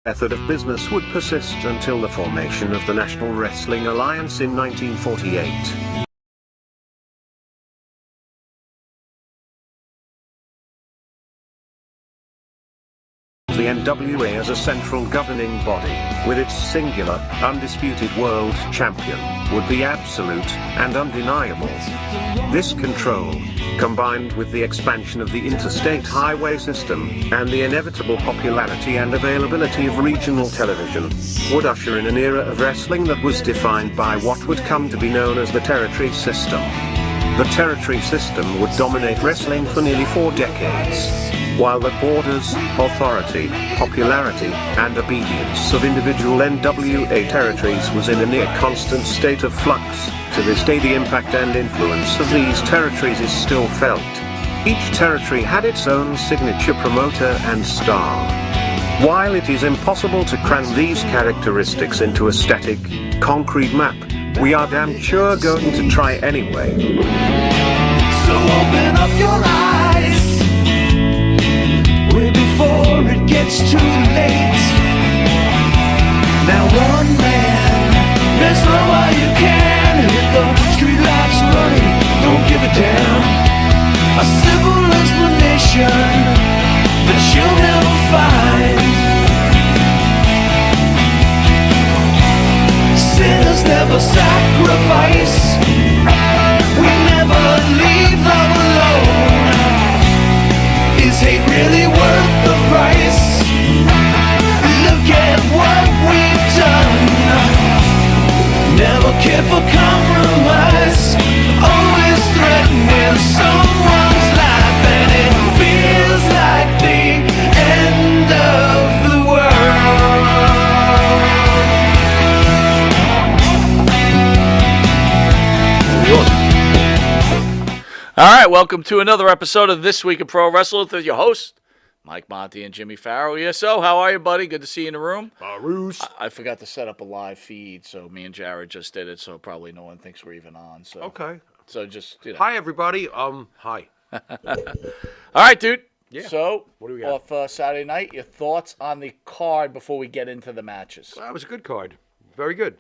method of business would persist until the formation of the National Wrestling Alliance in 1948. The NWA as a central governing body, with its singular, undisputed world champion, would be absolute and undeniable. This control, combined with the expansion of the interstate highway system, and the inevitable popularity and availability of regional television, would usher in an era of wrestling that was defined by what would come to be known as the territory system. The territory system would dominate wrestling for nearly 4 decades. While the borders, authority, popularity, and obedience of individual NWA territories was in a near constant state of flux, to this day the impact and influence of these territories is still felt. Each territory had its own signature promoter and star. While it is impossible to cram these characteristics into a static, concrete map, we are damn sure going to try anyway. So open up your eyes before it gets too late. Now one man, there's no way you can hit the streetlights running, don't give a damn. A simple explanation that you'll never find. Sinners never sacrifice, we never leave love alone. Is hate really worth the price? Look at what we've done. Never care for compromise, always threatening someone's life, and it feels like the end of the world. All right, welcome to another episode of This Week of Pro Wrestling with your host, Mike Monty and Jimmy Farrow. ESO, how are you, buddy? Good to see you in the room. I forgot to set up a live feed, so me and Jared just did it, so probably no one thinks we're even on. So Okay. So just, you know. Hi, everybody. Hi. All right, dude. Yeah. So, What do we got? off Saturday night, your thoughts on the card before we get into the matches? That was a good card. Very good.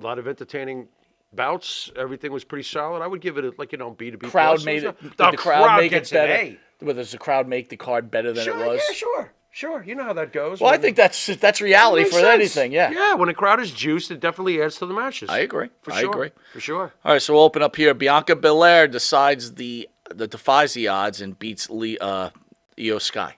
A lot of entertaining bouts. Everything was pretty solid. I would give it a, B2B. Crowd made it. The Did the crowd make it gets better? an A. Does the crowd make the card better than it was? Yeah, sure. You know how that goes. Well, I think that's reality Makes for sense. anything, yeah. Yeah, when a crowd is juiced, it definitely adds to the matches. I agree. For I sure. agree. For sure. All right, so we'll open up here. Bianca Belair defies the odds and beats Io Sky.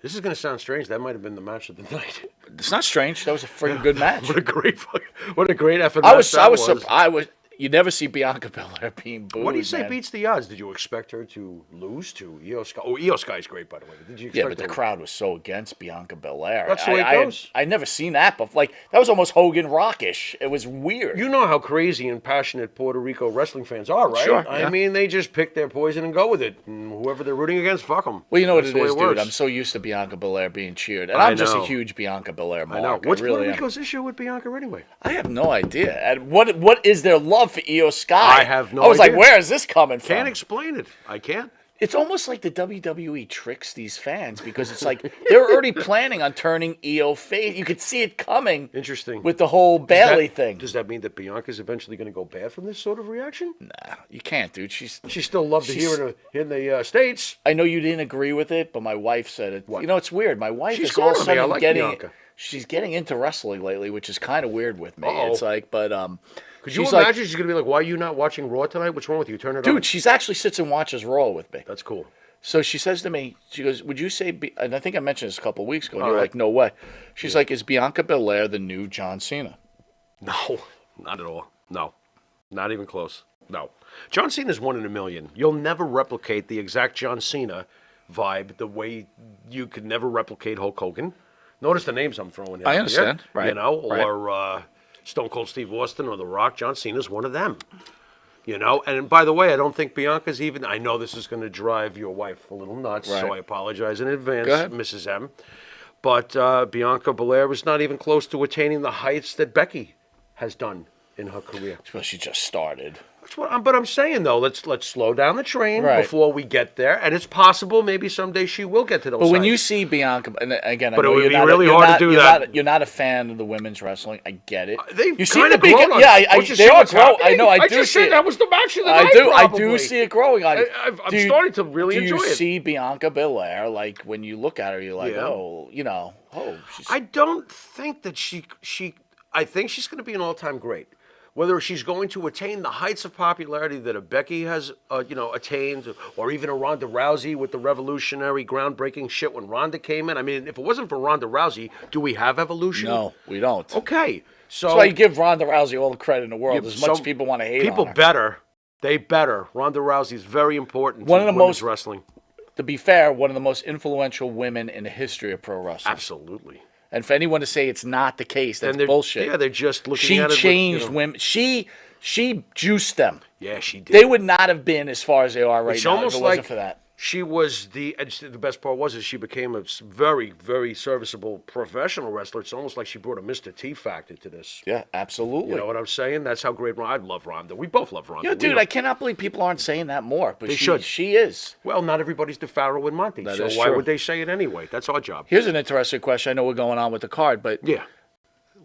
This is going to sound strange. That might have been the match of the night. It's not strange. That was a freaking good match. What a great effing match I was. You never see Bianca Belair being booed. What do you say man. beats the odds? Did you expect her to lose to Io Sky? Oh, Io Sky's great, by the way. Did you expect Yeah, but the her? crowd was so against Bianca Belair. That's the way it goes. I never seen that before. Like, that was almost Hogan Rockish. It was weird. You know how crazy and passionate Puerto Rico wrestling fans are, right? Sure, I yeah. mean, they just pick their poison and go with it. And whoever they're rooting against, fuck them. Well, you know what That's it the way is, dude. works. I'm so used to Bianca Belair being cheered. And I I'm just a know. huge Bianca Belair mark. I know. What's really Puerto am. Rico's issue with Bianca anyway? I have no idea. And what is their love for Io Sky? I have no I was idea. like, where is this coming from? Can't explain it. I can't. It's almost like the WWE tricks these fans because it's like they're already planning on turning Io face. You could see it coming. Interesting. With the whole Bailey thing. Does that mean that Bianca's eventually going to go bad from this sort of reaction? Nah, you can't, dude. She still loved to hear it in the States. I know you didn't agree with it, but my wife said it. What? You know, it's weird. My wife She's is all of a cool with me. I sudden like getting. Bianca. She's getting into wrestling lately, which is kind of weird with me. Uh-oh. It's like, but Could you she's imagine like, she's going to be like, why are you not watching Raw tonight? What's wrong with you? Turn it on. dude, she's actually sits and watches Raw with me. That's cool. So she says to me, she goes, would you say, and I think I mentioned this a couple of weeks ago, and All you're right. like, no way. She's like, is Bianca Belair the new John Cena? No, not at all. No, not even close. No. John Cena's 1 in a million. You'll never replicate the exact John Cena vibe the way you could never replicate Hulk Hogan. Notice the names I'm throwing in. I here, understand, right, You know, right. or Stone Cold Steve Austin or The Rock. John Cena's one of them. You know, and by the way, I don't think Bianca's even. I know this is going to drive your wife a little nuts, so Right. I apologize in advance, Go ahead. Mrs. M. But Bianca Belair was not even close to attaining the heights that Becky has done in her career. Well, she just started. But I'm saying though, let's slow down the train Right. before we get there, and it's possible maybe someday she will get to those. But when you heights. see Bianca, and again, But I it know would you're be not, really you're hard to not- do you're that. Not, you're not a fan of the women's wrestling. I get it. They've You see kinda the big, grown on yeah, it. Don't you see they are what's growing. I happening? know. I do just see said it. that was the match of the I night. do. I Probably. do see it growing on you. I'm starting to really do enjoy you it. see Bianca Belair, like when you look at her, you're like, Yeah. she's I don't think that she. I think she's going to be an all-time great. Whether she's going to attain the heights of popularity that a Becky has, attained, or even a Ronda Rousey with the revolutionary, groundbreaking shit when Ronda came in. I mean, if it wasn't for Ronda Rousey, do we have evolution? no, we don't. Okay, so That's why you give Ronda Rousey all the credit in the world. Yeah, As much as so people want to hate people on her. better. They better. Ronda Rousey is very important One to of the women's most- wrestling. To be fair, one of the most influential women in the history of pro wrestling. Absolutely. And for anyone to say it's not the case, that's And they're bullshit. Yeah, they're just looking She at it. with, changed women. She juiced them. Yeah, she did. They would not have been as far as they are right It's now if almost it wasn't like for that. she was the best part was she became a very, very serviceable professional wrestler. It's almost like she brought a Mr. T factor to this. Yeah, absolutely. You know what I'm saying? That's how great I love Ronda. We both love Ronda. Yeah, We dude, know- I cannot believe people aren't saying that more. But They should. She is. Well, not everybody's the Pharaoh and Monty, That so is why true. would they say it anyway? That's our job. Here's an interesting question. I know we're going on with the card, but Yeah.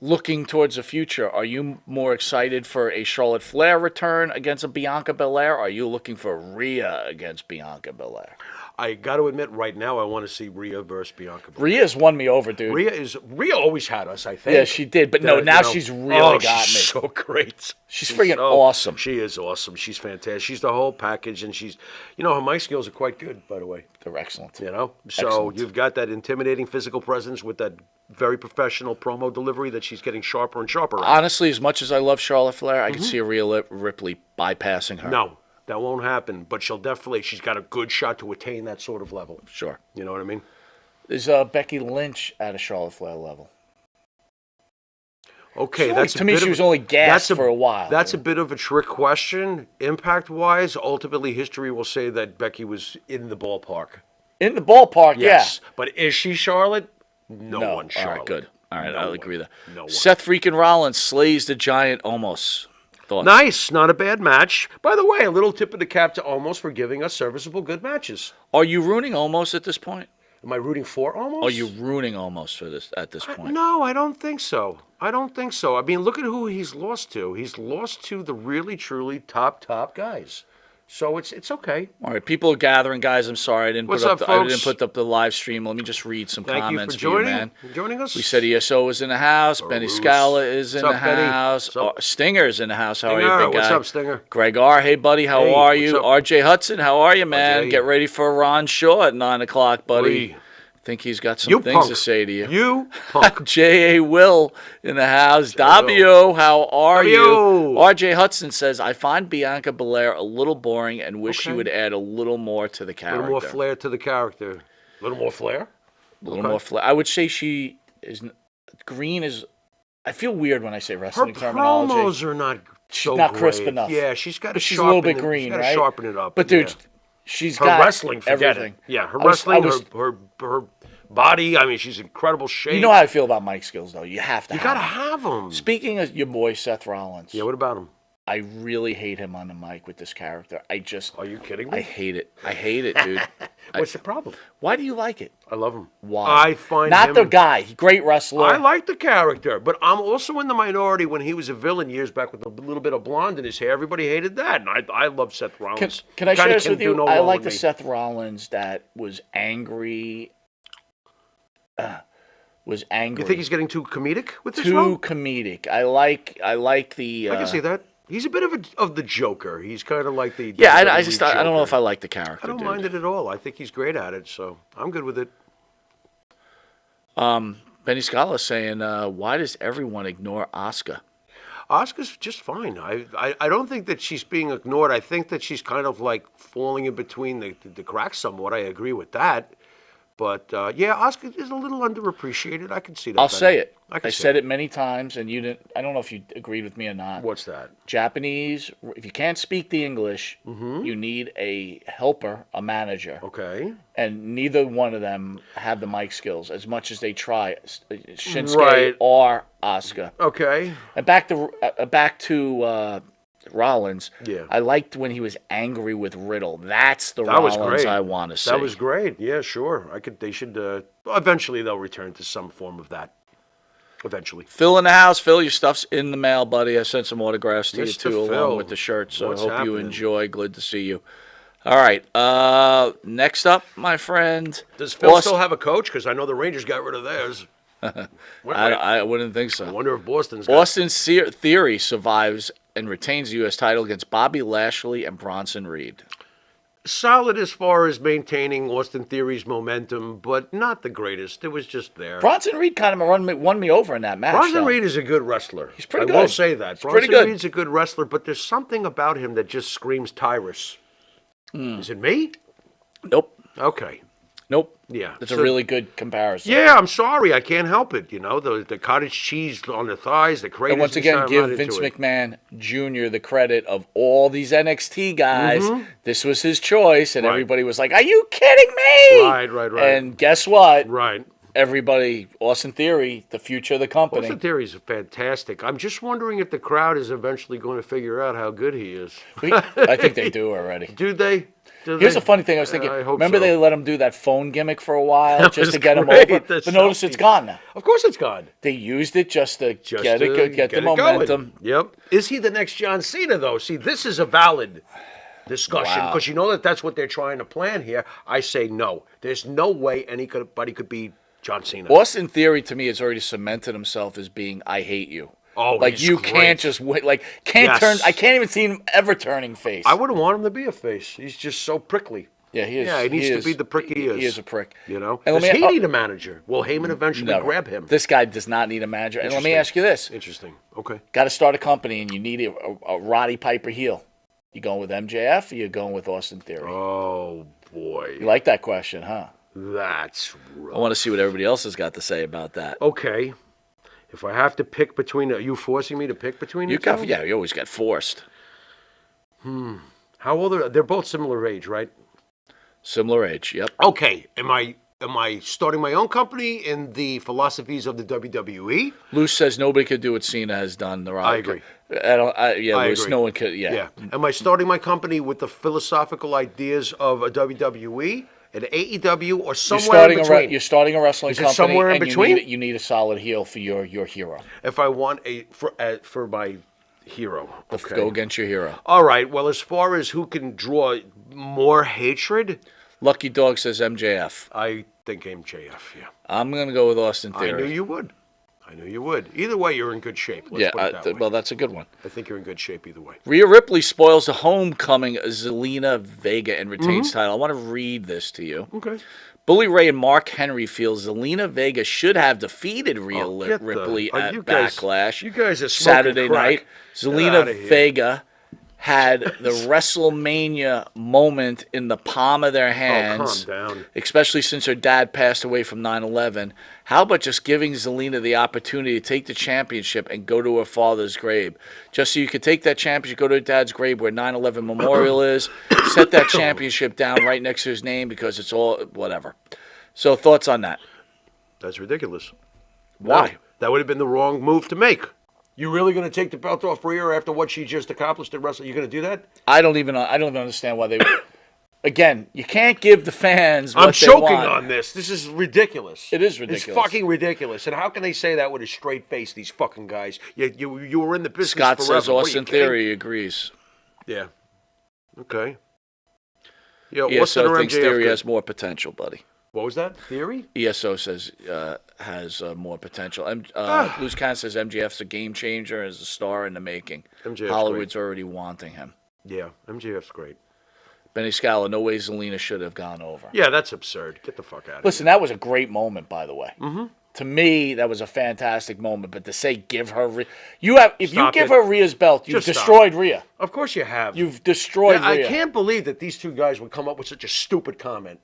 looking towards the future, are you more excited for a Charlotte Flair return against a Bianca Belair? Or are you looking for Rhea against Bianca Belair? I got to admit, right now, I want to see Rhea versus Bianca. Belair. Rhea's won me over, dude. Rhea always had us, I think. Yeah, she did, but no, now she's really got me. She's so great. She's friggin' awesome. She is awesome. She's fantastic. She's the whole package, and her mic skills are quite good, by the way. They're excellent. So Excellent. you've got that intimidating physical presence with that very professional promo delivery that she's getting sharper and sharper at. Honestly, as much as I love Charlotte Flair, I can Mm-hmm. see a Rhea Ripley bypassing her. No, that won't happen. But she's got a good shot to attain that sort of level. Sure. You know what I mean? Is Becky Lynch at a Charlotte Flair level? Okay, She that's to me, she was only gassed for a while. That's a bit of a trick question. Impact-wise, ultimately, history will say that Becky was in the ballpark. In the ballpark, Yes, but is she Charlotte? No, yeah. one Charlotte. All right, good. All right, No I'll one. agree with that. No one. Seth freaking Rollins slays the Giant Omos. Thoughts? Nice, not a bad match. By the way, a little tip of the cap to Omos for giving us serviceable good matches. Are you ruining Omos at this point? Am I rooting for Omos? Are you ruining Omos for this at this point? No, I don't think so. I mean, look at who he's lost to. He's lost to the really, truly top guys. So it's okay. All right, people are gathering, guys. I'm sorry, I didn't What's put up, up. I didn't folks? put up the live stream. Let me just read some Thank you comments for for you, man. joining us. We said ESO was in the house. Benny Bruce. Scala is in What's the up, Benny? house. What's up? Stinger's in the house. How are Stinger, you, big what's guy? up, Stinger? Greg R. Hey, buddy. How Hey, are what's you? up? RJ Hudson. How are you, man? RJ. Get ready for Ron Shaw at 9 o'clock, buddy. Oi. Think he's got some You things punk. to say to you. You punk. J.A. Will in the house. Davio, how are you? Davio. R.J. Hudson says, I find Bianca Belair a little boring and wish she Okay. would add a little more to the A character. little more flair to the character. A little more flair? A little Okay. more flair. I would say she is green is. I feel weird when I say Her wrestling terminology. promos are not so not crisp great. enough. Yeah, she's got to But she's a sharpen little bit it. green, She's got to right? sharpen it up. But dude, yeah. she's her got wrestling, forget everything. it. Yeah, her I was- wrestling, I was- her body. I mean, she's in incredible shape. You know how I feel about Mike skills, though. You have to. You have gotta them. have them. Speaking of your boy Seth Rollins, Yeah, what about him? I really hate him on the mic with this character. Are you kidding I me? hate it. I hate it, dude. What's the problem? Why do you like it? I love him. Why? I find not him, the guy. Great wrestler. I like the character, but I'm also in the minority when he was a villain years back with a little bit of blonde in his hair. Everybody hated that, and I love Seth Rollins. Can I Kinda share this can with do you? no I wrong like with the me. Seth Rollins that was angry. Was angry. You think he's getting too comedic with this too role? comedic? I like the. I can see that. He's a bit of the Joker. He's kind of like the Yeah, I WWE just I don't know Joker. if I like the character. I don't dude. mind it at all. I think he's great at it, so I'm good with it. Benny Scala saying, why does everyone ignore Asuka? Oscar's just fine. I don't think that she's being ignored. I think that she's kind of like falling in between the cracks somewhat. I agree with that. But yeah, Oscar is a little underappreciated. I can see that. I'll better. say it. I can I see said it many times, and you didn't. I don't know if you agreed with me or not. What's that? Japanese. If you can't speak the English, you need a helper, a manager, Okay. and neither one of them have the mic skills as much as they try. Shinsuke Right. or Asuka. Okay. And back to Rollins. Yeah. I liked when he was angry with Riddle. That's the That was Rollins great. I want to see. That was great. Yeah, sure. They should. Eventually, they'll return to some form of that. Eventually. Phil in the house. Phil, your stuff's in the mail, buddy. I sent some autographs to you, Mr. too, Phil, along with the shirt, so I what's hope you happening? enjoy. Glad to see you. All right. Next up, my friend. Does Phil Boston- still have a coach? Because I know the Rangers got rid of theirs. I wouldn't think so. I wonder if Boston's got. Austin Theory survives and retains the U.S. title against Bobby Lashley and Bronson Reed. Solid as far as maintaining Austin Theory's momentum, but not the greatest. It was just there. Bronson Reed kind of won me over in that match. Bronson though. Reed is a good wrestler. He's pretty I good. will say that. He's Bronson pretty good. Reed's a good wrestler, but there's something about him that just screams Tyrus. Is it me? Nope. Okay. Nope. Yeah. That's So- a really good comparison. Yeah, I'm sorry. I can't help it. You know, the cottage cheese on the thighs, the craters. And once again, give Vince McMahon Jr. the credit of all these NXT guys. This was his choice, and Right. everybody was like, "Are you kidding me?" Right. And guess what? Right. Everybody, Austin Theory, the future of the company. Austin Theory is fantastic. I'm just wondering if the crowd is eventually going to figure out how good he is. I think they do already. Do they? Here's a funny thing I was thinking. I hope Remember so. they let him do that phone gimmick for a while That just was to get him great, over? the But notice it's selfies. gone now. Of course it's gone. They used it just to Just get to the it momentum. going. Yep. Is he the next John Cena, though? See, this is a valid discussion Wow. because you know that's what they're trying to plan here. I say no. There's no way anybody could be John Cena. Austin Theory to me has already cemented himself as being "I hate you." Oh, like he's you great. can't just wait. Like can't Yes. turn. I can't even see him ever turning face. I wouldn't want him to be a face. He's just so prickly. Yeah, he is. Yeah, he needs to is. be the prick he is. He is a prick. You know? And let Does me- he need a manager? Will Heyman eventually Never. grab him? This guy does not need a manager. And let me Interesting. ask you this: Interesting. Okay. got to start a company, and you need a Roddy Piper heel. You going with MJF, or you going with Austin Theory? Oh, boy. You like that question, huh? That's I rough. want to see what everybody else has got to say about that. Okay. If I have to pick between, are you forcing me to pick between You the two? got, yeah, you always get forced. How old are they're both similar age, right? Similar age, yep. Okay. Am I starting my own company in the philosophies of the WWE? Luce says nobody could do what Cena has done. The Rock. I agree. Yeah, I Luce, agree. no one could. Yeah. Yeah. Am I starting my company with the philosophical ideas of a WWE, an AEW, or somewhere in between? You're starting a wrestling Is it company, somewhere in and between? you need a solid heel for your hero. If I want for my hero, okay. Go against your hero. All right. Well, as far as who can draw more hatred, Lucky Dog says MJF. I think MJF. Yeah. I'm gonna go with Austin I Theory. knew you would. I knew you would. Either way, you're in good shape. Let's Yeah, put it that way. well, that's a good one. I think you're in good shape either way. Rhea Ripley spoils the homecoming Zelina Vega and retains Mm-hmm. title. I want to read this to you. Okay. Bully Ray and Mark Henry feel Zelina Vega should have defeated Rhea get the- Ripley are at you guys- Backlash. you guys are smoking Saturday crack. night. Get outta Zelina here. Vega had the WrestleMania moment in the palm of their Oh, hands. calm down. Especially since her dad passed away from 9/11. How about just giving Zelina the opportunity to take the championship and go to her father's grave? Just so you could take that championship, go to her dad's grave where 9/11 Memorial is, set that championship down right next to his name because it's all whatever. So thoughts on that? That's ridiculous. Why? No, that would have been the wrong move to make. You really going to take the belt off Rhea after what she just accomplished in wrestling? You going to do that? I don't even understand why they. Again, you can't give the fans. What I'm they choking want. on this. This is ridiculous. It is ridiculous. It's fucking ridiculous. And how can they say that with a straight face? These fucking guys. You were in the business Scott forever. says What, are you Austin kidding? Theory agrees. Yeah. Okay. Yeah. Austin ESO or thinks MJF Theory good? has more potential, buddy. What was that? Theory? ESO says has more potential. Blues Can says MJF's a game changer as a star in the making. MJF's Hollywood's already wanting him. Yeah. MJF's great. Benny Scala, no way Zelina should have gone over. Yeah, that's absurd. Get the fuck out of Listen, that was a great moment, by the way. Mm-hmm. To me, that was a fantastic moment. But to say give her, if you Stop give it. her Rhea's belt, you've Just stop. destroyed Rhea. Of course you have. You've destroyed I Rhea. can't believe that these two guys would come up with such a stupid comment.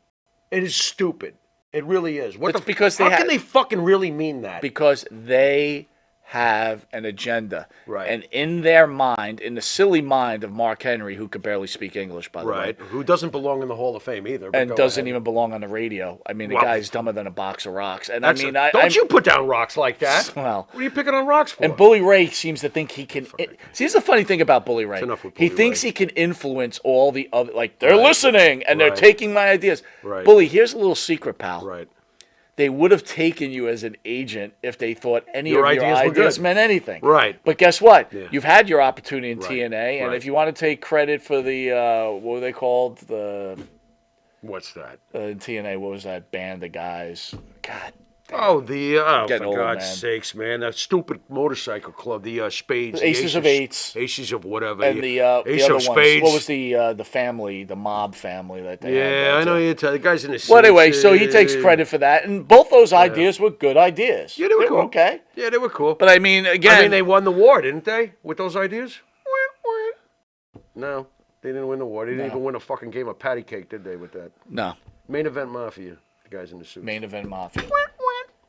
It is stupid. It really is. What It's because they how had- can they fucking really mean that? Because they have an agenda. Right. And in their mind, in the silly mind of Mark Henry, who could barely speak English, by the way. Right. Who doesn't belong in the Hall of Fame either. but And go doesn't ahead. even belong on the radio. I mean, the Well, guy's dumber than a box of rocks. And That's I mean, don't you put down rocks like that. Well, What are you picking on rocks for? and Bully Ray seems to think he can. See, here's the funny thing about Bully Ray. enough with He Bully thinks Ray. he can influence all the other. Like they're listening and they're Right. taking my ideas. Right. Bully, here's a little secret, pal. Right. They would have taken you as an agent if they thought any Your of your ideas were ideas good. meant anything. Right. But guess what? Yeah. You've had your opportunity in Right. TNA, and Right. if you want to take credit for the what were they called? The What's that? in TNA, what was that band of guys? God. Oh, for Getting old, God's man. sakes, man! That stupid motorcycle club, the Spades, the Aces of Eights. Aces of whatever, And the Ace other of ones. Spades. What was the family, the mob family that they had? Yeah, there, I know too? you. The guys in the. Well, anyway, suits, so he takes credit for that, and both those ideas were good ideas. Yeah, they were cool. Okay. Yeah, they were cool. But I mean, again, I mean, they won the war, didn't they? With those ideas? No, they didn't win the war. They didn't even win a fucking game of patty cake, did they? With that no. main event mafia, the guys in the suits. Main Event Mafia.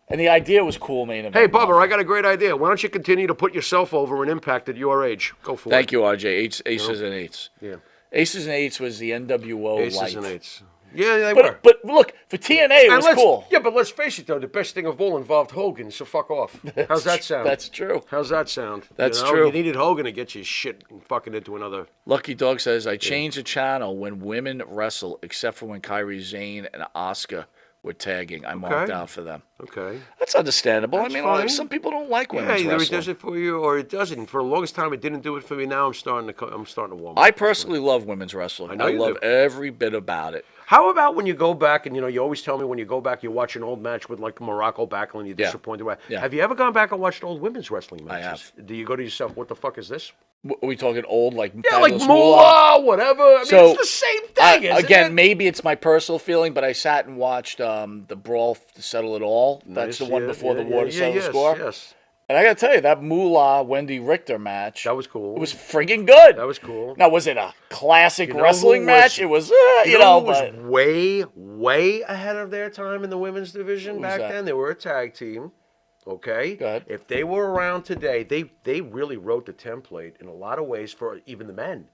And the idea was cool, Main Event Hey, Bubba, Mafia. I got a great idea. Why don't you continue to put yourself over and impact at your age? Go for it. Thank you, RJ. Aces and Eights. Yeah. Aces and Eights was the NWO Aces light. and eights. Yeah, they were. But look, for TNA, it And was let's- cool. Yeah, but let's face it, though. The best thing of all involved Hogan, so fuck off. How's that sound? That's true. How's that sound? That's you know, true. You needed Hogan to get your shit fucking into another. Lucky Dog says, I changed the channel when women wrestle, except for when Kairi Zane and Asuka were tagging. I marked Okay. out for them. Okay. That's understandable. That's I mean, fine. some people don't like Yeah, women's either it wrestling. does it for you or it doesn't. For the longest time, it didn't do it for me. Now I'm starting to warm up. I personally love women's wrestling. I know you love do. every bit about it. How about when you go back and you always tell me when you go back you watch an old match with like Morocco Backlund, you're Yeah. disappointed. Yeah. Have you ever gone back and watched old women's wrestling I matches? Do you go to yourself, what the fuck is this? Are we talking old, like Yeah, like Fabulous Moolah, whatever. I mean, So, it's the same thing, isn't again, it? maybe it's my personal feeling, but I sat and watched the Brawl to Settle It All. That's the Nice, one yeah, before yeah, the war to yeah, settle yes, the score. Yes, And I got to tell you, that Moolah Wendy Richter match, that was cool. it was friggin' good. That was cool. Now, was it a classic You know wrestling who match? was- It was, You know who but was way ahead of their time in the women's division Who's back that? then? They were a tag team. Okay. Go ahead. If they were around today, they really wrote the template in a lot of ways for even the men.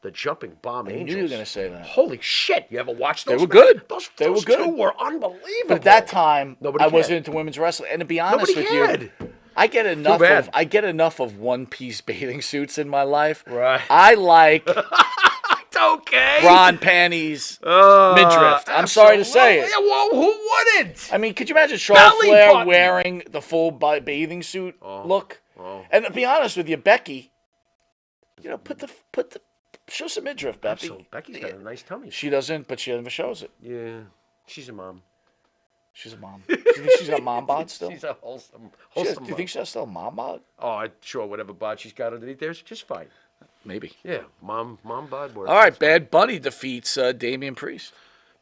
The jumping bomb I angels. knew you were going to say that. Holy shit! You ever watched those? They were good. Those, They were those good. two were unbelievable. But at that time, Nobody I wasn't cared. into women's wrestling. And to be honest Nobody with cared. you, I get enough bad. of one-piece bathing suits in my life. Right. I like It's okay. bra panties, midriff. I'm sorry to say it. Yeah, well, who wouldn't? I mean, could you imagine Charlotte Belly Flair button. wearing the full bathing suit look? And to be honest with you, Becky, show some midriff, Becky. So Becky's got a nice tummy. She doesn't, but she never shows it. Yeah, she's a mom. She's a mom. Do you think she's got mom bod still? She's a wholesome Do you mom. think she has still mom bod? Oh, sure, whatever bod she's got underneath there is just fine. Maybe. Yeah, mom bod works. All right, Bad Bunny defeats Damian Priest.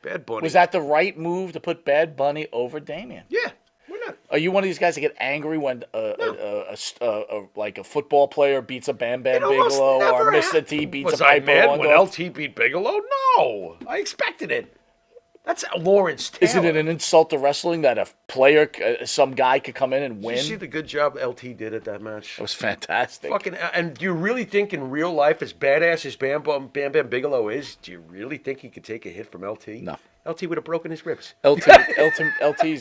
Bad Bunny. Was that the right move to put Bad Bunny over Damian? Yeah, why not? Are you one of these guys that get angry when like a football player beats a Bam Bam It almost Bigelow or never Mr. T beats Was a I Piper mad Longo? when LT beat Bigelow? No, I expected it. That's Lawrence Taylor. Isn't it an insult to wrestling that a player, some guy could come in and Did win? you see the good job LT did at that match? It was fantastic. Fucking, and do you really think in real life, as badass as Bam Bam Bigelow is, do you really think he could take a hit from LT? No. LT would have broken his ribs. LT's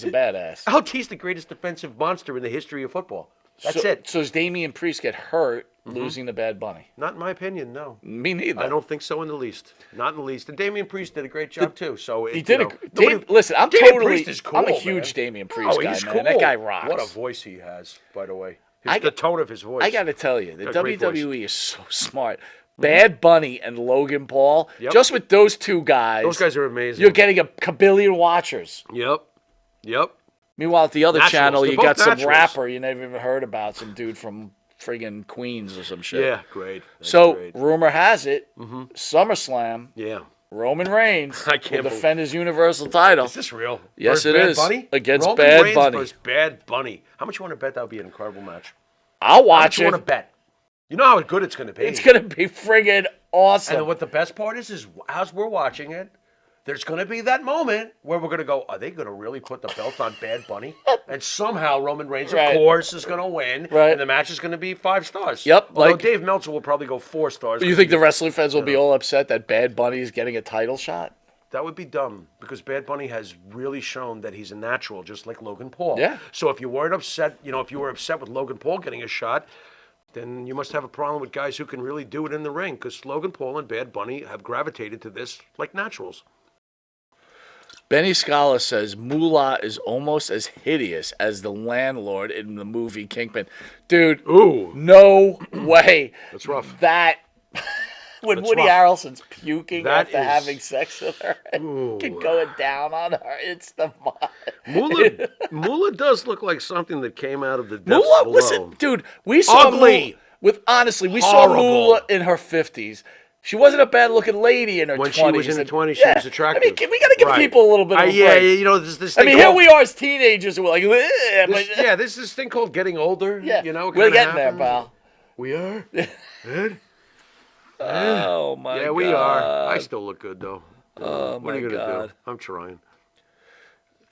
a badass. LT's the greatest defensive monster in the history of football. That's so, it. So does Damian Priest get hurt losing to Bad Bunny? Not in my opinion, no. Me neither. I don't think so in the least. Not in the least. And Damian Priest did a great job too. So He did nobody- listen, I'm Damian totally. Priest is cool, I'm a man. huge Damian Priest Oh, guy, he's man. cool. That guy rocks. What a voice he has, by the way. I The got- tone of his voice. I got to tell you, the Got a great WWE is so smart. Bad Bunny and Logan Paul, Yep. just with those two guys, Those guys are amazing. you're getting a kabillion watchers. Yep. Meanwhile, at the other Naturals. channel, They're you both got some naturals. rapper you never even heard about, some dude from friggin' Queens or some shit. Yeah, great. That's So, great. rumor has it, SummerSlam, Yeah. Roman Reigns I can't will defend his Universal title. Is this real? Yes, Versus it Bad is. Bunny? Against Roman Bad Reigns Bunny. versus Bad Bunny. How much you want to bet that would be an incredible match? I'll How much watch you want to it. bet? You know how good it's going to be. It's going to be friggin' awesome. And what the best part is as we're watching it, there's going to be that moment where we're going to go, are they going to really put the belt on Bad Bunny? And somehow Roman Reigns, Right. of course, is going to win. Right. And the match is going to be 5 stars. Yep, Although like- Dave Meltzer will probably go 4 stars. You think the wrestling fans will be all upset that Bad Bunny is getting a title shot? That would be dumb because Bad Bunny has really shown that he's a natural, just like Logan Paul. Yeah. So if you weren't upset, if you were upset with Logan Paul getting a shot, then you must have a problem with guys who can really do it in the ring because Logan Paul and Bad Bunny have gravitated to this like naturals. Benny Scala says Moolah is almost as hideous as the landlord in the movie Kingpin. Dude, Ooh. no way. That's rough. That when That's Woody rough. Harrelson's puking That after is- having sex with her and going down on her, it's the Moolah does look like something that came out of the depths Moolah, below. listen, dude, we saw Ugly. we saw Horrible. Moolah in her 50s. She wasn't a bad-looking lady in her 20s. When she was in her 20s, she was attractive. I mean, we got to give Right. people a little bit of a Yeah, break. this I thing mean, here called- we are as teenagers, and we're like, "Ugh," but, This this thing called getting older. yeah, it we're kinda getting there, happens. pal. We are. Ed? Oh my god! Yeah, we are. I still look good though. Oh What are you my gonna God. do? I'm trying.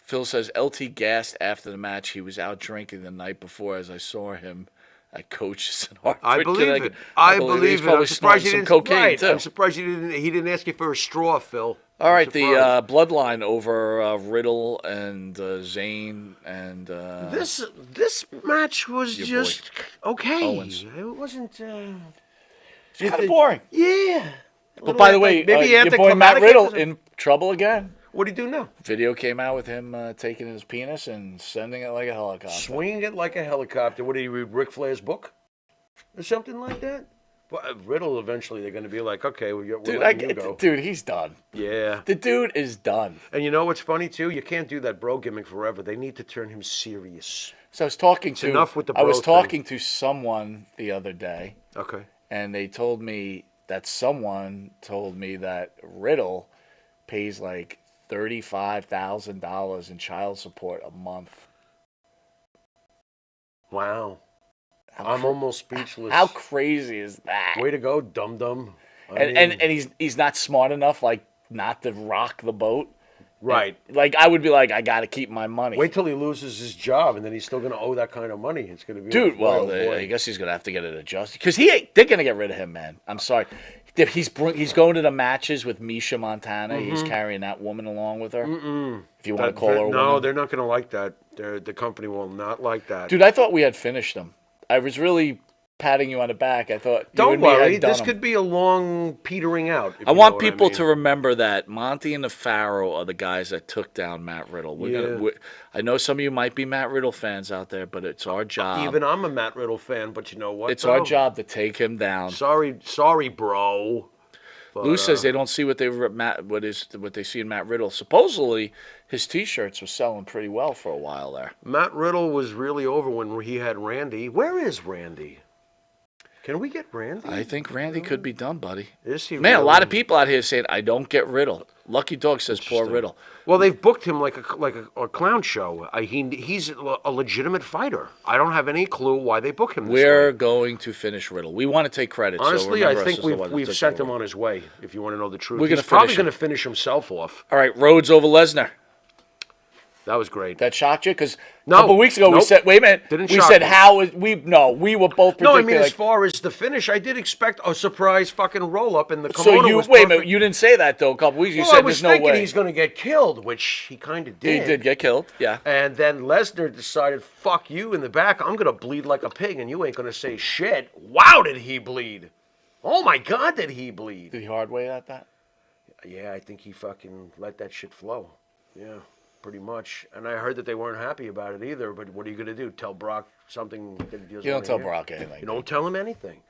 Phil says LT gassed after the match. He was out drinking the night before, as I saw him at Coach's in Hartford. I believe Connecticut. it. I He's believe it. probably I'm surprised snorting he some didn't. cocaine Right. too. I'm surprised he didn't ask you for a straw, Phil. All I'm right, the surprised. bloodline over Riddle and Zayn and This match was Your just okay. Owens. It wasn't. it's kind of boring. Yeah. But by the way, maybe your boy Matt anticlimactic Riddle or- in trouble again. What do you do now? Video came out with him taking his penis and sending it like a helicopter. Swinging it like a helicopter. What did he read? Ric Flair's book, or something like that. Well, Riddle eventually they're going to be like, okay, we're Dude, letting you go. dude, he's done. Yeah. The dude is done. And you know what's funny too? You can't do that bro gimmick forever. They need to turn him serious. So I was talking to enough with the I was bro thing. talking to someone the other day, Okay. and they told me that someone told me that Riddle pays like $35,000 in child support a month. Wow. I'm almost speechless. How crazy is that? Way to go, dum dum. And he's not smart enough, like, not to rock the boat. right. Like, I would be like, I got to keep my money. Wait till he loses his job, and then he's still going to owe that kind of money. It's going to be Dude, like, well, oh, boy. I guess he's gonna have to get it adjusted because they're gonna get rid of him, man. I'm sorry. He's going to the matches with Misha Montana. He's carrying that woman along with her. If you want to call her a no, woman. they're not going to like that. The company will not like that. Dude, I thought we had finished them. I was really patting you on the back. I thought. you Don't and me had worry. done This 'em. could be a long petering out. if I you want know what people mean. to remember that Monty and the Pharaoh are the guys that took down Matt Riddle. I know some of you might be Matt Riddle fans out there, but it's our job. Even I'm a Matt Riddle fan, but you know what? it's our though? job to take him down. Sorry, bro. But, Lou says they don't see what they see in Matt Riddle. Supposedly, his T-shirts were selling pretty well for a while there. Matt Riddle was really over when he had Randy. Where is Randy? Can we get Randy? I think Randy could be done, buddy. Is he Man, a really? lot of people out here saying, I don't get Riddle. Lucky Dog says poor Riddle. Well, they've booked him like a clown show. He's a legitimate fighter. I don't have any clue why they book him this We're way. going to finish Riddle. We want to take credit. so Honestly, I remember us think as the ones that we've took sent it him over. on his way, if you want to know the truth. We're gonna He's probably finish going him. to finish himself off. All right, Rhodes over Lesnar. That was great. That shocked you? Because No. a couple weeks ago we Nope. said, wait a minute. Didn't we shock said, me. we were both predicting. No, I mean, as like, far as the finish, I did expect a surprise fucking roll-up, and the so kimono you, was wait a perfect. minute, you didn't say that though a couple weeks. You Well, said I was there's no thinking way. he's going to get killed, which he kind of He did get killed, yeah. And then Lesnar decided, fuck you in the back. I'm going to bleed like a pig, and you ain't going to say shit. Wow, did he bleed? Oh, my God, did he bleed? Did he hard way at that? Yeah, I think he fucking let that shit flow. Yeah, pretty much. And I heard that they weren't happy about it either, but what are you going to do? Tell Brock something that he doesn't You don't wanna tell hear? Brock anything. You don't tell him anything.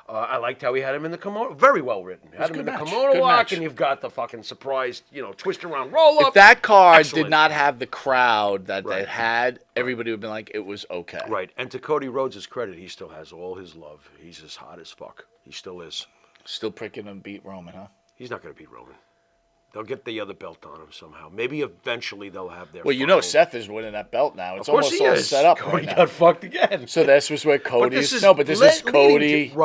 I liked how he had him in the kimono. Very well written. Had him a in good the match. kimono Good lock, match. and you've got the fucking surprise, twist around roll up. If that card Excellent. did not have the crowd that Right. it had, everybody would have been like, it was okay. Right, and to Cody Rhodes' credit, he still has all his love. He's as hot as fuck. He still is. Still pricking him beat Roman, huh? He's not going to beat Roman. They'll get the other belt on him somehow. Maybe eventually they'll have their. Well, you know final- Seth is winning that belt now. It's Of course almost he all is. set up Cody right now. got fucked again. So this was where But Cody's. this is No, but this is leading Cody. to-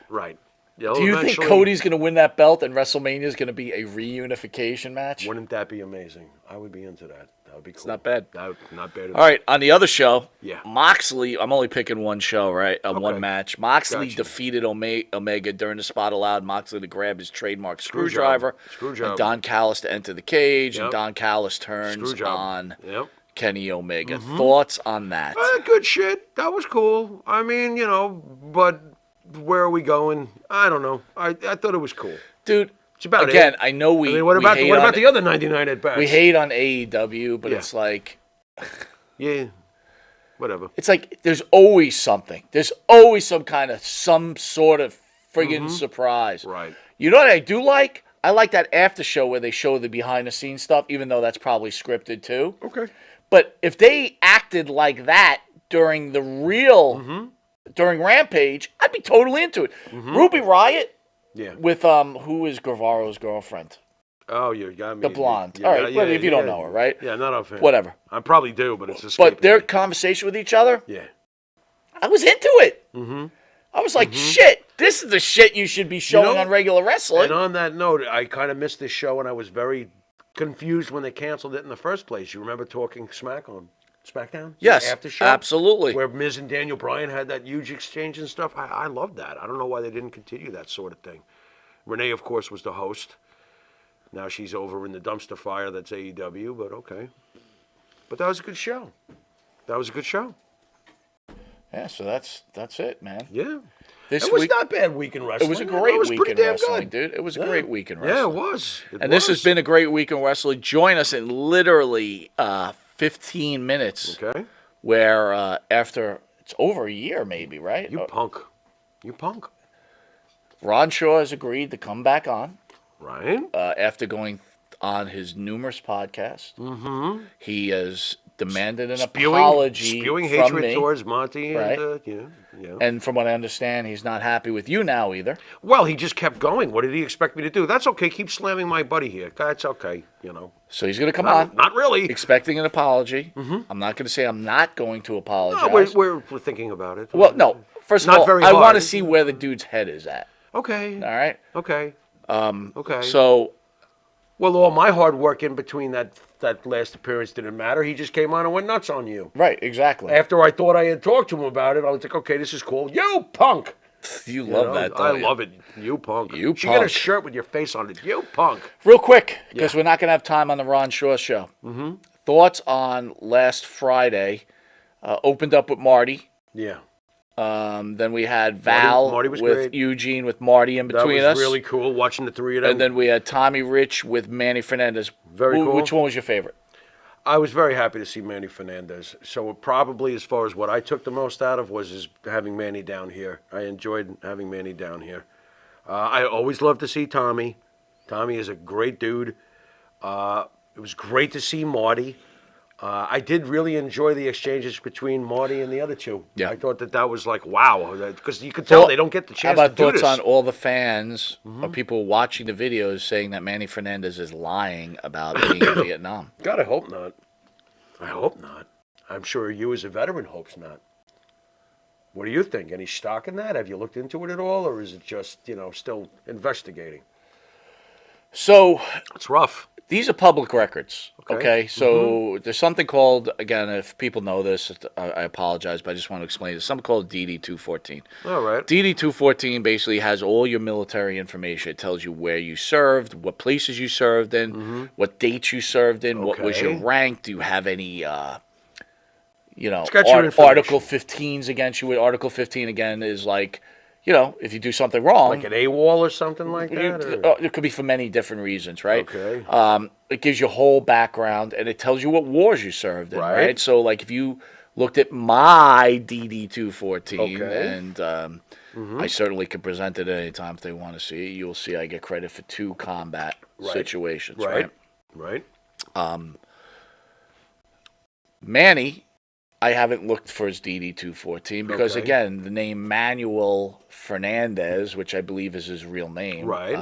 right. You'll Do you think eventually- Cody's going to win that belt and WrestleMania is going to be a reunification match? Wouldn't that be amazing? I would be into that. That would be cool. not bad. Not bad. All right, on the other show, Yeah. Moxley, I'm only picking one show, right? One Okay. match. Moxley Gotcha. defeated Omega during the spot, allowed Moxley to grab his trademark screwdriver. Screwjob. And Don Callis to enter the cage, and Yep. Don Callis turns Screwjob. on Yep. Kenny Omega. Thoughts on that? Good shit. That was cool. I mean, but where are we going? I don't know. I thought it was cool. Dude, It's about again, it. I know we I mean, what we about hate what on about the other 99 at bats? we hate on AEW, but Yeah. it's like Yeah. Whatever. it's like there's always something. There's always some sort of friggin' surprise. Right. You know what I do like? I like that after show where they show the behind the scenes stuff, even though that's probably scripted too. Okay. But if they acted like that during the real during Rampage, I'd be totally into it. Ruby Riott Yeah. with who is Guevaro's girlfriend? Oh, you got me. The blonde. You All got- right, well, if you don't know her, right? Yeah, not a fan. Whatever. I probably do, but it's escaping But their me. conversation with each other, Yeah. I was into it. I was like, shit, this is the shit you should be showing on regular wrestling. And on that note, I kind of missed this show, and I was very confused when they canceled it in the first place. You remember talking smack on SmackDown? Yes, After show? absolutely. Where Miz and Daniel Bryan had that huge exchange and stuff. I love that. I don't know why they didn't continue that sort of thing. Renee, of course, was the host. Now she's over in the dumpster fire that's AEW, but okay. But that was a good show. That was a good show. Yeah, so that's it, man. Yeah. This It was week, not a bad week in wrestling. it was a great It was week pretty in damn wrestling, good. dude. It was a Yeah. great week in wrestling. Yeah, it was. And this has been a great week in wrestling. Join us in literally 15 minutes, Okay. where after it's over a year, maybe, right? You punk. You punk. Ron Shaw has agreed to come back on Right? after going on his numerous podcasts. Mm-hmm. He has demanded an apology Spewing from hatred me. towards Monty. Right. And, yeah. And from what I understand, he's not happy with you now either. Well, he just kept going. What did he expect me to do? That's okay. Keep slamming my buddy here. That's okay. So he's going to come on, Not really. expecting an apology. I'm not going to say I'm not going to No, apologize. we're thinking about it. Well, no. First of Not all, very I want hard. to see where the dude's head is at. Okay. All right. Okay. Okay. So Well, all my hard work in between that last appearance didn't matter. He just came on and went nuts on you. right, exactly. After I thought I had talked to him about it, I was like, okay, this is cool. You punk. You You love know? that. I Don't you? love it. You punk. You should get a punk. shirt with your face on it. You punk. Real quick, because we're not going to have time on the Ron Shaw show. Mm-hmm. Thoughts on last Friday? Opened up with Marty. Yeah. Then we had Val Marty was with great. Eugene with Marty in That between was us. really cool watching the three of them. And then we had Tommy Rich with Manny Fernandez. Very cool. Which one was your favorite? I was very happy to see Manny Fernandez. So probably as far as what I took the most out of was having Manny down here. I enjoyed having Manny down here. I always love to see Tommy. Tommy is a great dude. It was great to see Marty. I did really enjoy the exchanges between Marty and the other two. Yeah. I thought that was like, wow, because you could tell they don't get the chance How about to do thoughts this. on all the fans or people watching the videos saying that Manny Fernandez is lying about being in Vietnam? God, I hope not. I hope not. I'm sure you as a veteran hopes not. What do you think? Any stock in that? Have you looked into it at all, or is it just, still investigating? So It's rough. these are public records. Okay. Okay. So there's something called, again, if people know this, I apologize, but I just want to explain. There's something called DD 214. All right. DD 214 basically has all your military information. It tells you where you served, what places you served in, what dates you served in, what was your Okay. rank. Do you have any, got your information. Article 15s against you? Article 15 again is like, if you do something wrong, Like an AWOL or something like that? or- it could be for many different reasons, right? Okay. It gives you a whole background, and it tells you what wars you served in, Right. right? So, like, if you looked at my DD 214, Okay. and I certainly can present it at any time if they want to see it, you'll see I get credit for 2 combat situations, right? Right. Manny, I haven't looked for his DD 214 because, Okay. again, the name Manuel Fernandez, which I believe is his real name, Right.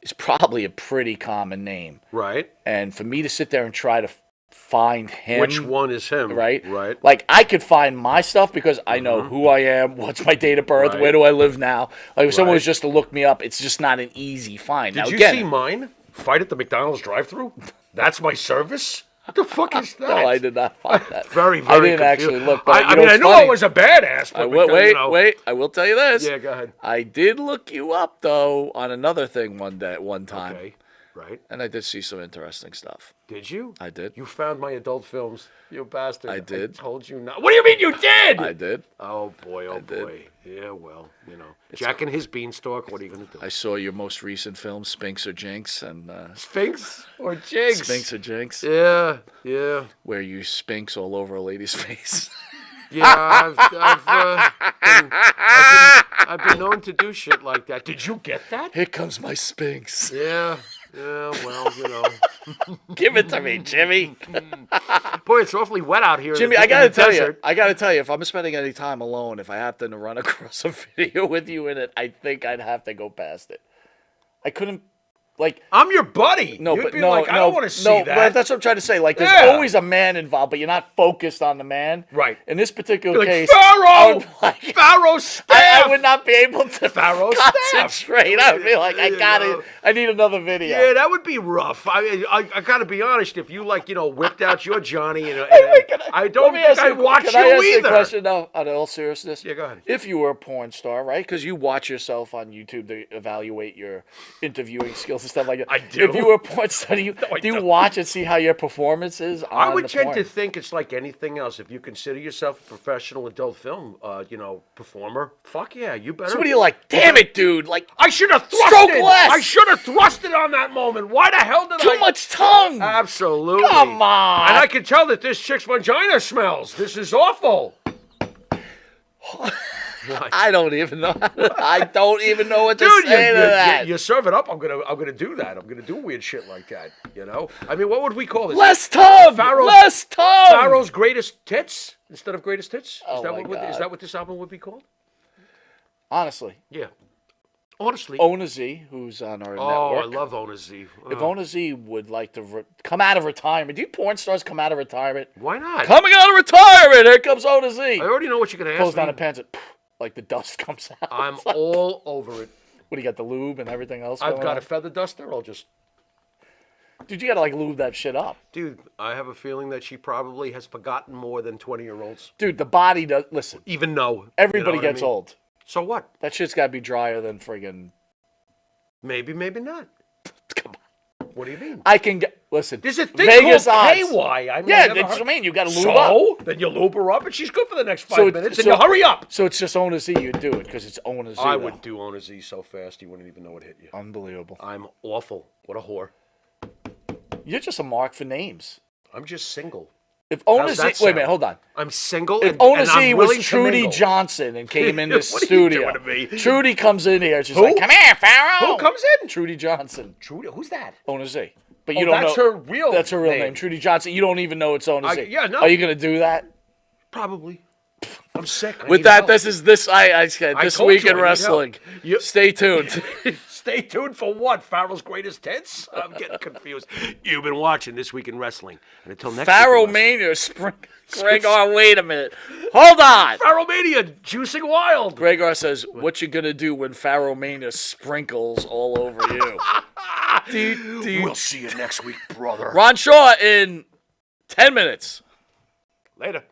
is probably a pretty common name. Right. And for me to sit there and try to find him. Which one is him? Right? Right. Like, I could find my stuff because I know who I am, what's my date of birth, Right. where do I live now. Like, if someone Right. was just to look me up, it's just not an easy find. Did now, you again, see mine? Fight at the McDonald's drive-thru? That's my service? What the fuck is that? No, I did not find that. Very, I very didn't confused. actually look. But I you know, mean, I it's knew funny. I was a badass. But I will, because, you know- wait. I will tell you this. Yeah, go ahead. I did look you up though on another thing one time, Okay, right. and I did see some interesting stuff. Did you? I did. You found my adult films, you bastard. I did. I told you not. What do you mean you did? I did. Oh, boy, oh, did. boy. Yeah, well, Jack and his beanstalk, what are you going to do? I saw your most recent film, Spinks or Jinx, and Sphinx or Jigs? Spinks or Jinx, Yeah, yeah. where you spinks all over a lady's face. Yeah, I've been known to do shit like that. Did you get that? Here comes my Spinks. Yeah, well, Give it to me, Jimmy. Boy, it's awfully wet out here. Jimmy, in I the gotta tell you, desert. if I'm spending any time alone, if I happen to run across a video with you in it, I think I'd have to go past it. I couldn't, like. I'm your buddy. No, You'd but be no, like, I no, don't want to see no, that. but that's what I'm trying to say. Like, there's Yeah. always a man involved, but you're not focused on the man. Right. In this particular You're like, case, I Pharaoh! would, like, Pharaoh staff! I would not be able to Pharaoh staff. concentrate. I would be like, You know. I need another video. Yeah, that would be rough. I got to be honest. If you whipped out your Johnny, and I don't think I'd watch can I ask you you either. a question now, on all seriousness? Yeah, go ahead. If you were a porn star, right? Because you watch yourself on YouTube to evaluate your interviewing skills and stuff like that. I do. If you were a porn star, do you don't. watch and see how your performance is on I would the tend porn? to think it's like anything else. If you consider yourself a professional adult film, performer, fuck yeah, you better. So what are you like? Damn it, dude! Like, I should have thrusted. Stroke less. I should have thrusted on that moment. Why the hell did I? too much tongue. Absolutely. Come on. And I can tell that this chick's vagina smells. This is awful. I don't even know. I don't even know what to Dude, say to that. you serve it up. I'm gonna do that. I'm gonna do weird shit like that. I mean, what would we call this? Less tongue. Pharaoh's- Less tongue. Pharaoh's greatest tits instead of greatest hits. Oh Is that my what is God. that what this album would be called? Honestly, Yeah. Honestly. Ona Z, who's on our Oh, network. I love Ona Z. If Ona Z would like to come out of retirement, do you porn stars come out of retirement? Why not? Coming out of retirement, here comes Ona Z. I already know what you're gonna Pulls ask down me. the pants and like the dust comes out. I'm all over it. What do you got, the lube and everything else? I've going got on? a feather duster. I'll just. Dude, you gotta like lube that shit up. Dude, I have a feeling that she probably has forgotten more than 20-year-olds. Dude, the body does. Listen, Even though. everybody you know what I gets mean? old. So what? That shit's gotta be drier than friggin'. Maybe, maybe not. Come on. What do you mean? I can get. Listen, There's a thing Vegas called odds. KY. I mean, Yeah, I never that's what I heard- mean. You gotta lube up. So then you lube her up, and she's good for the next 5 So- minutes. so- And you hurry up. So it's just Ona Z you'd do it because it's Ona Z. I though. would do Ona Z so fast you wouldn't even know it hit you. Unbelievable. I'm awful. What a whore. You're just a mark for names. I'm just single. If Ona How's Z, that wait a sound? minute, hold on. I'm single. If and, Ona and I'm Z willing was to Trudy mingle. Johnson and came in this What are you studio, doing to me? Trudy comes in here. She's Who? like, "Come here, Pharaoh." Who comes in? Trudy Johnson. Trudy. Who's that? Ona Z. But Oh, you don't that's know. her real That's her real name. name. Trudy Johnson. You don't even know it's Ona Z. yeah, no. Are you gonna do that? Probably. I'm sick. I With need this help. this told week you I in need wrestling. help. You- Stay tuned. Stay tuned for what? Pharaoh's greatest hits? I'm getting confused. You've been watching This Week in Wrestling. And until next Pharaoh week. in Wrestling- Mania. Gregor, wait a minute. Hold on. Pharaoh Mania, juicing wild. Gregor says, "What you gonna do when Pharaoh Mania sprinkles all over you?" We'll see you next week, brother. Ron Shaw in 10 minutes. Later.